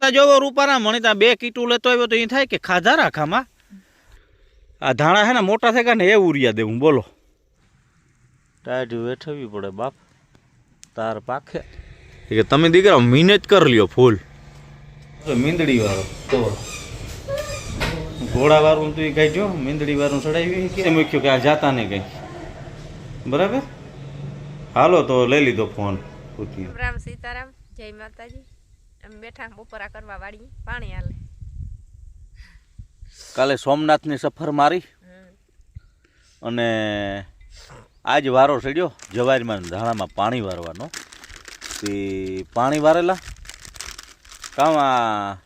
જોવો રૂપાના મણીતા 2 કીટું લેતો આવ્યો તો એ થાય કે ખાધા રાખામાં આ ધાણા હે ને મોટા થઈ ગયા ને એ ઉરિયા દેવું બોલો ટાઢી વેઠવી પડે બાપ તાર પાખે કે તમે દીકરા મહેનત કરી લ્યો ફૂલ મીંદડી વાળો તો ઘોડા વાળું તું કઈ જો મીંદડી વાળું ચડાવી કે મૂક્યું કે આ જાતા નહીં કઈ બરાબર હાલો તો લઈ લીધો ફોન રામ સીતારામ જય માતાજી અમે બેઠા બપોરા કરવા વાળી પાણી હાલે કાલે સોમનાથની સફર મારી અને આજ વારો ચડ્યો જવારીમાં ધાણામાં પાણી વારવાનો તે પાણી વારેલા કામાં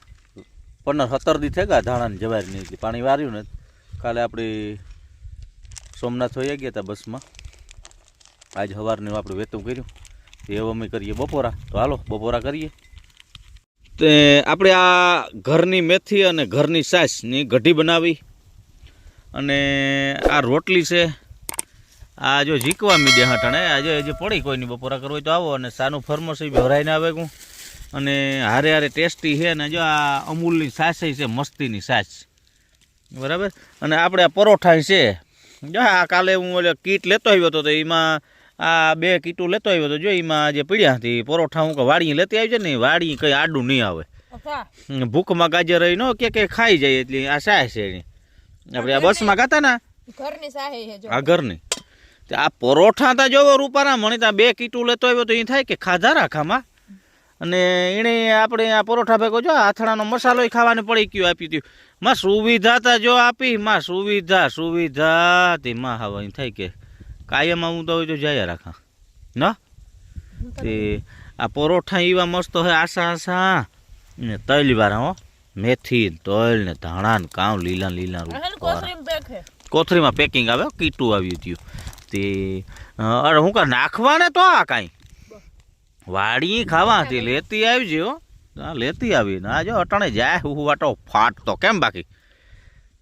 15-17 દી થઈ ગયા ધાણાની જવારીની પાણી વાર્યું ને કાલે આપણી સોમનાથ હોઈ ગયા હતા બસમાં આજ સવારનું આપણે વેતું કર્યું એવું અમે કરીએ બપોરા તો હાલો બપોરા કરીએ તે આપણે આ ઘરની મેથી અને ઘરની છાશની કઢી બનાવી અને આ રોટલી છે આ જો ઝીકવા મીડિયા હટાણે આજે હજી પડી કોઈની બપોરા કરવી તો આવો અને સાનું ફરમસ ભરાઈને આવે હું અને હારે હારે ટેસ્ટી છે ને જો આ અમૂલની છાશ છે મસ્તીની છાશ બરાબર અને આપણે આ પરોઠા છે જો આ કાલે હું ઓલે કીટ લેતો આવ્યો હતો તો એમાં આ 2 કીટું લેતો આવ્યો તો જો એમાં જે પીડ્યા હતી પરોઠા હું કે વાડી લેતી આવી છે ને વાડી કંઈ આડું નહીં આવે ભૂખમાં ગાજર રહી ન કે ખાઈ જાય એટલે આ શાહ છે એની આપણે આ બસમાં ગાતા ને ઘરની સાહે છે જો આ ઘરની આ પરોઠા તા જોવો રૂપાના મણીતા 2 કીટું લેતો આવ્યો તો એ થાય કે ખાધા રાખામાં અને એણે આપણે આ પરોઠા ભેગો જો આથણાનો મસાલો ખાવાની પડી ગયો આપી દીધું માં સુવિધા તા જો આપી માં સુવિધા તે માં હવે થાય કે કાયમ આવું તો જો જાય રાખા ના તે આ પરોઠા એવા મસ્ત હોય આશા ને તલ વાળા હો મેથી તલ ને ધાણા ને કામ લીલા કોથરીમાં પેકિંગ આવે કીટું આવ્યું હતું તે અરે હું કા નાખવા ને તો આ કાંઈ વાડી ખાવા હતી લેતી આવજે હો લેતી આવી ને આ જો અટાણે જાય હું વાટો ફાટ તો કેમ બાકી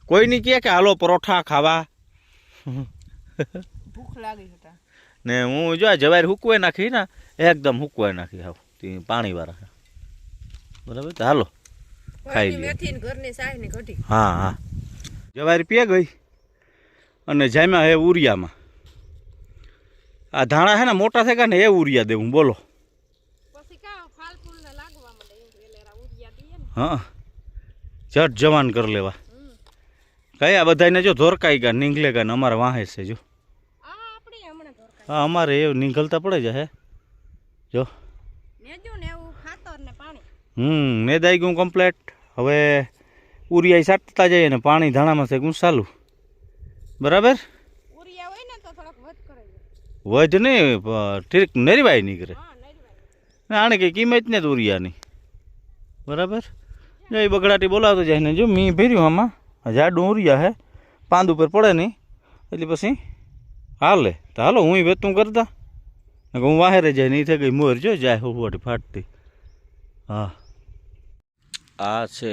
કોઈ નહીં કહે કે હાલો પરોઠા ખાવા ભૂખ લાગી હતા ને હું જો જવારી હુકવાઈ નાખી ને એકદમ હુકવાઈ નાખી હાવ પાણી વાળા બરાબર તો હાલો ખાઈ લે મેથી ઘરની સાહે ની કઢી હા જવારી પીએ ગઈ અને જામ્યા હે ઉરિયામાં આ ધાણા હે ને મોટા થઈ ગયા ને એ ઉરિયા દેવું બોલો પછી કા ફાલ ફૂલ ને લાગવા માંડે એલેરા ઉરિયા દીએ ને હા જટ જવાન કરી લેવા કયા બધાને જો ધોરકાઈ ગયા નીંગલે ગયા ને અમારે વાહે છે જો હા અમારે એવું નીકળતા પડે છે હે જો નેજો ને એવું ખાતર ને પાણી નેદાઈ ગયું કમ્પ્લેટ હવે ઉરિયા સાટતા જઈએ ને પાણી ધાણામાં છે ગું ચાલુ બરાબર ઉરિયા હોય ને તો થોડોક વધ કરે વધ નહીં ઠીક નરીવાય નહીં કરે હા નરીવાય આને કઈ કિંમત ને ઉરિયાની બરાબર જો એ બગડાટી બોલાવતો જાય ને જો મી ભર્યું આમાં જાડું ઉરિયા હે પાંદ ઉપર પડે નહીં એટલે પછી હાલે તો હાલો હું વેતું કરતા હું વાહેરે જાય નહીં થઈ ગઈ મોર જો જાય હુવાટી ફાટતી હા આ છે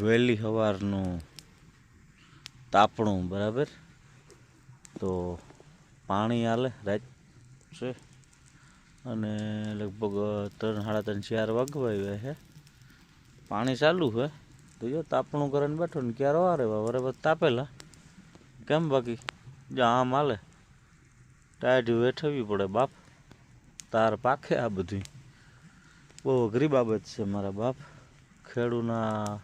વહેલી સવારનું તાપણું બરાબર તો પાણી હાલે રાત છે અને લગભગ 3-3:30-4 વાગવા આવ્યા છે પાણી ચાલુ છે તો જો તાપણું કરીને બેઠો ને ક્યારે વારે બરાબર તાપેલા કેમ બાકી જો આમ હાલે ટાઢી વેઠવી પડે બાપ તાર પાખે આ બધું બહુ અઘરી બાબત છે મારા બાપ ખેડૂના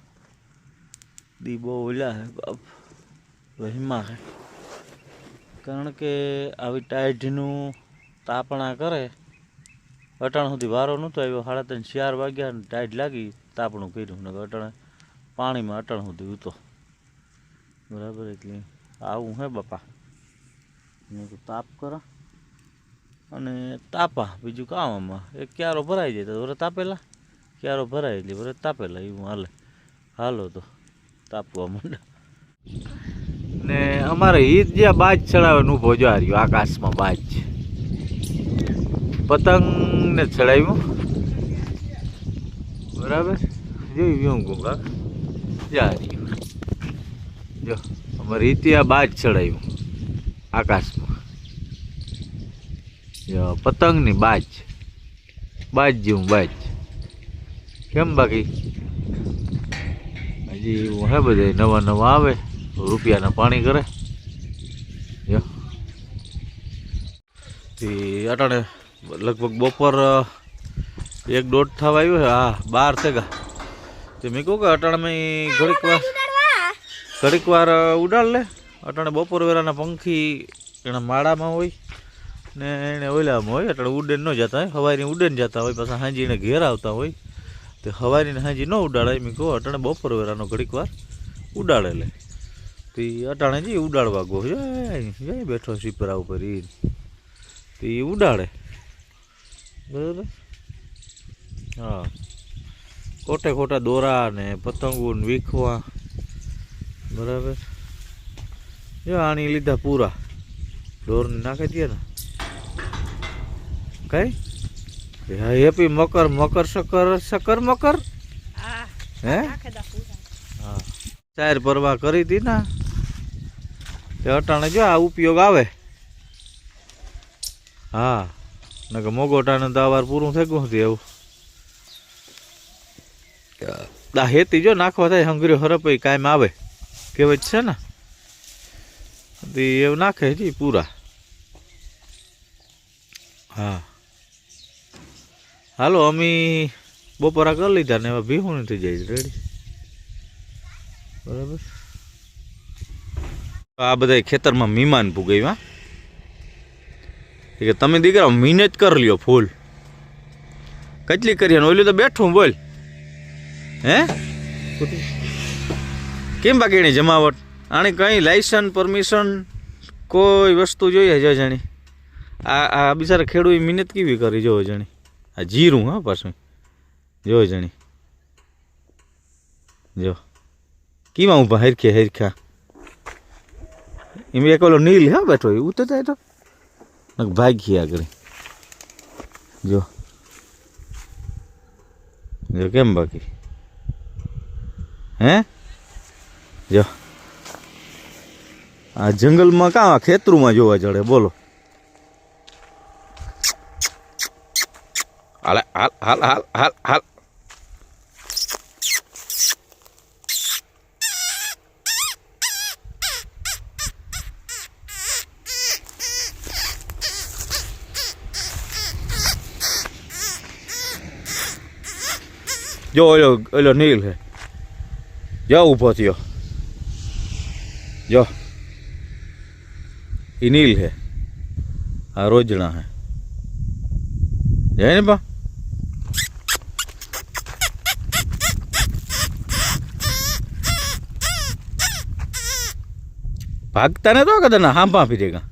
દી બહુ ઓલા હે બાપ વહીમાં હે કારણ કે આવી ટાઢીનું તાપણા કરે અટાણ સુધી વારો નહોતો આવ્યો 3:30-4 વાગ્યા ને ટાઢ લાગી તાપણું કર્યું ને અટાણે પાણીમાં અટાણ સુધી ઉતો બરાબર એટલે આવું હે બાપા તો તાપ કરો અને તાપા બીજું કામમાં એક ક્યારો ભરાઈ જાય તો વરે તાપેલા ક્યારો ભરાય એટલે વરે તાપેલા એવું હાલે હાલો તો તાપવા માંડે ને અમારે ઈદ જે બાજ ચડાવવાનું ઊભો જો હાર્યો આકાશમાં બાજ પતંગને ચડાવ્યું બરાબર જોયું ગુંગા જા રહ્યું જો અમારે ઈતિયા બાજ ચડાવ્યું આકાશમાં પતંગની બાજ જેવું બાજ કેમ બાકી હજી હે બધા નવા નવા આવે રૂપિયાના પાણી કરે જો અટાણે લગભગ બપોર 1-1:30 થવા આવ્યો છે હા 12 થેગા તે મેં કહું કે અટાણે મેં ઘડીક વાર ઉડાડ લે અટાણે બપોર વેરાના પંખી એના માળામાં હોય ને એને ઓલામાં હોય અટાણે ઉડેન ન જતા હોય હવારીને ઉડેન જતા હોય પાછા હાંજી એને ઘેર આવતા હોય તે હવારીને હાંજી ન ઉડાડાય મેં કહું અટાણે બપોર વેરાનો ઘડીક વાર ઉડાડે લે તો અટાણે જી ઉડાડવા ગો જાય બેઠો સીપરા ઉપર તો એ ઉડાડે બરાબર હા ખોટે ખોટા દોરા ને પતંગો ને વીખવા બરાબર જો આણી લીધા પૂરા દોરને નાખી દે ને કઈ હેપી મકર મકર શકર શકર મકર હે હા ચાર પરવા કરી હતી ને તે અટાણે જો આ ઉપયોગ આવે હા નકર મોગોટાને દાવાર પૂરું થઈ ગયું હતું એવું દા હેતી જો નાખવા થાય હંગરીઓ હરપાઈ કાયમ આવે કહેવત છે ને એવું નાખે જી પૂરા હા હાલો અમે બપોરા કરી લીધા ને એવા ભીહું નથી જાય રેડી બરાબર આ બધા ખેતરમાં મહેમાન પૂગાવ્યા કે તમે દીકરા મહેનત કરી લ્યો ફૂલ કેટલી કરી ઓલું તો બેઠું બોલ હે કેમ બાકી એની જમાવટ આને કંઈ લાયસન્સ પરમિશન કોઈ વસ્તુ જોઈએ જો જાણી આ બિચારા ખેડૂત મહેનત કેવી કરી જોવો જાણી આ જીરું હા પાછું જો જાણી જો કીમાં ઊભા હરખ્યા એમ એક ઓલો નીલ હા બેઠો એવું તો થાય તો ભાગી આગળ જો જો કેમ બાકી હે જો આ જંગલમાં કાં ખેતરુમાં જોવા જડે બોલો હાલ હાલ હાલ હાલ હાલ હાલ જો ઓલો નીલ હે જો ઊભો થયો જો એ નીલ હે આ રોજણા હે જાય ને બા ભાગતા ને તો કદાચ હાંભા આપી દેગા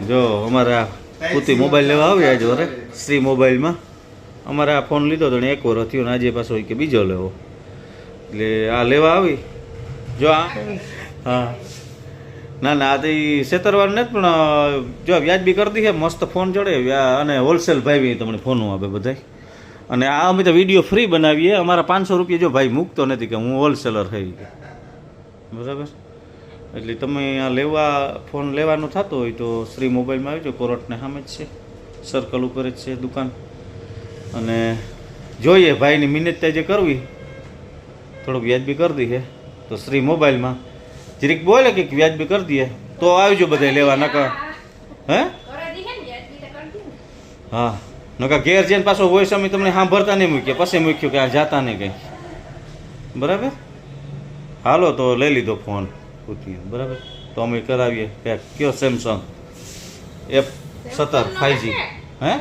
જો અમારા પૂતી મોબાઈલ લેવા આવ્યા આજે વરે શ્રી મોબાઈલમાં અમારે આ ફોન લીધો તો 1 વર્ષ થયો ને આજે પાછો કે બીજો લેવો એટલે આ લેવા આવી જો આ હા ના ના આ તો છેતરવાનું નથી પણ જો વ્યાજબી કરતી છે મસ્ત ફોન ચડે અને હોલસેલ ભાઈ તમને ફોનો આપે બધા અને આ અમે તો વિડીયો ફ્રી બનાવીએ અમારા 500 રૂપિયા જો ભાઈ મૂકતો નથી કે હું હોલસેલર થઈ બરાબર એટલે તમે આ લેવા ફોન લેવાનું થતું હોય તો શ્રી મોબાઈલમાં આવી જાઓ કોરટને સામે જ છે સર્કલ ઉપર જ છે દુકાન અને જોઈએ ભાઈની મિનિટતા જે કરવી થોડુંક વ્યાજબી કરી દઈએ તો શ્રી મોબાઈલમાં જરીક બોલે કે વ્યાજબી કરી દઈએ તો આવજો બધા લેવા નકા હે હા નકા ઘેર જઈને પાછો વોઇસ અમે તમને સાંભળતા નહીં મૂક્યા પછી મૂક્યું કે આ જાતા નહીં કંઈ બરાબર હાલો તો લઈ લીધો ફોન બરાબર તો અમે કરાવીએ કયો સેમસંગ F17 5G હે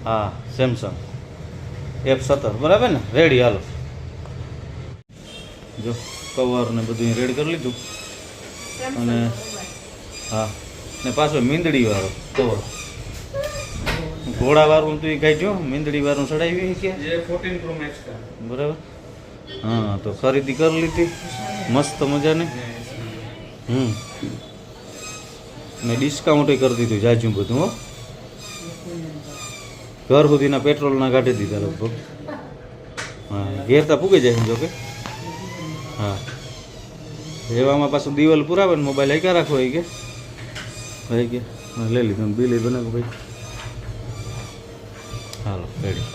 હા સેમસંગ F17 બરાબર ને રેડી હાલો જો કવર ને બધું રેડી કરી લીધું અને હા ને પાછો મીંદડી વાળો કવર ઘોડા વાળું તો એ કઈ જો મીંદડી વાળું ચડાવી કે 14 Pro Max બરાબર હા તો ખરીદી કરી લીધી મસ્ત મજાની મેં ડિસ્કાઉન્ટ કરી દીધું જાજુ બધું હો ઘર સુધીના પેટ્રોલના કાઢી દીધા લગભગ હા ઘેરતા પૂગી જાય જો કે હા એવામાં પાછું દિવાલ પુરાવે ને મોબાઈલ આઈકા રાખો હોય કે ભાઈ કે લઈ લીધું બિલ બનાવો ભાઈ હાલો રેડી